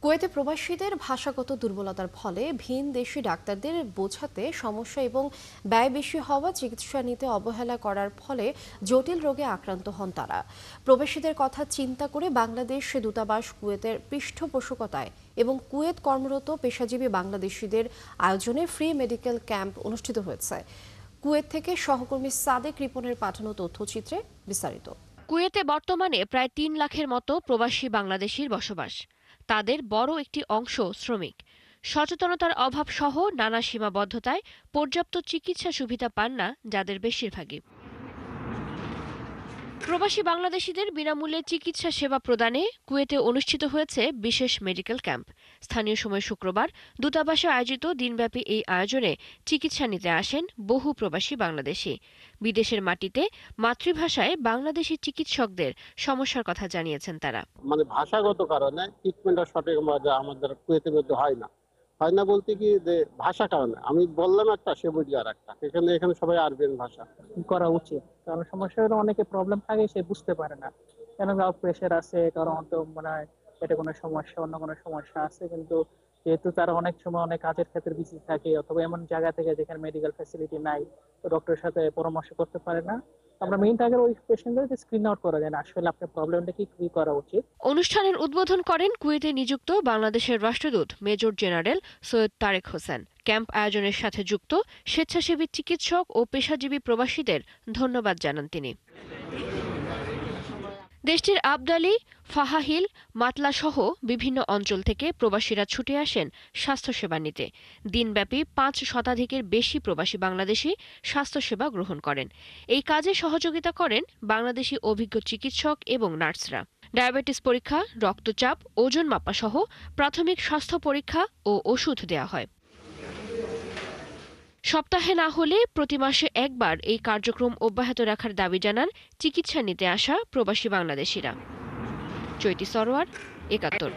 কুয়েতে প্রবাসীদের ভাষাগত দুর্বলতার ফলে ভিন দেশি ডাক্তারদের বোঝাতে সমস্যা এবং ব্যয় বেশি হওয়া, চিকিৎসা নিতে অবহেলা করার ফলে জটিল রোগে আক্রান্ত হন তারা। প্রবাসীদের কথা চিন্তা করে বাংলাদেশ দূতাবাস কুয়েতের পৃষ্ঠপোষকতায় এবং কুয়েত কর্মরত পেশাজীবী বাংলাদেশিদের আয়োজনে ফ্রি মেডিকেল ক্যাম্প অনুষ্ঠিত হয়েছে। কুয়েত থেকে সহকর্মী সাদেক রিপনের পাঠানো তথ্যচিত্রে বিস্তারিত। কুয়েতে বর্তমানে প্রায় ৩ লাখের মতো প্রবাসী বাংলাদেশির বসবাস। তাদের বড় একটি অংশ শ্রমিক। সচেতনতার অভাব সহ নানা সীমাবদ্ধতায় পর্যাপ্ত চিকিৎসা সুবিধা পান না যাদের বেশিরভাগই। প্রবাসী বাংলাদেশিদের বিনামূল্যে চিকিৎসা সেবা প্রদানে কুয়েতে অনুষ্ঠিত হয়েছে বিশেষ মেডিকেল ক্যাম্প। স্থানীয় সময় শুক্রবার দূতাবাসে আয়োজিত দিনব্যাপী এই আয়োজনে চিকিৎসা নিতে আসেন বহু প্রবাসী বাংলাদেশি। বিদেশের মাটিতে মাতৃভাষায় বাংলাদেশি চিকিৎসকদের সমস্যার কথা জানিয়েছেন তারা। ভাষাগত কারণে ট্রিটমেন্টটা সঠিক আমাদের কুয়েতের মধ্যে হয় না বলতে কি যে ভাষা কারণে আমি বললাম একটা, সে বুঝি আর একটা। এখানে সবাই আরবিয়ান ভাষা করা উচিত, কারণ সমস্যা হলো অনেকে প্রবলেম থাকে, সে বুঝতে পারে না কেন ব্লাড প্রেশার আছে, কারণ হয়তো মনে হয় পেটে কোনো সমস্যা, অন্য কোনো সমস্যা আছে, কিন্তু যেহেতু তারা অনেক সময় অনেক কাজের ক্ষেত্রে বিজি থাকে অথবা এমন জায়গা থেকে যেখানে মেডিকেল ফ্যাসিলিটি নাই, তো ডক্টরের সাথে পরামর্শ করতে পারে না। আমরা মেইন টার্গেট ওই পেশেন্টদেরকে স্ক্রিন আউট করা যায় না, আসলে আপনার প্রবলেমটা কি করা উচিত। অনুষ্ঠানের উদ্বোধন করেন কুয়েতে নিযুক্ত বাংলাদেশের রাষ্ট্রদূত major general Syed Tarek Hossain. Camp আয়োজনের সাথে যুক্ত স্বেচ্ছাসেবী চিকিৎসক ও পেশাজীবী প্রবাসীদের ধন্যবাদ জানান তিনি। দেশটির আবদালি, ফাহাহিল, মাতলা সহ বিভিন্ন অঞ্চল থেকে প্রবাসীরা ছুটে আসেন স্বাস্থ্যসেবা নিতে। দিনব্যাপী ৫ শতাধিকের বেশি প্রবাসী বাংলাদেশি স্বাস্থ্যসেবা গ্রহণ করেন। এই কাজে সহযোগিতা করেন বাংলাদেশি অভিজ্ঞ চিকিৎসক এবং নার্সরা। ডায়াবেটিস পরীক্ষা, রক্তচাপ, ওজন মাপা সহ প্রাথমিক স্বাস্থ্য পরীক্ষা ও ওষুধ দেওয়া হয়। সপ্তাহে না হলে প্রতি মাসে একবার এই কার্যক্রম অব্যাহত রাখার দাবি জানান চিকিৎসা নিতে আসা প্রবাসী বাংলাদেশিরা। চৈতি সরোয়ার, ৭১।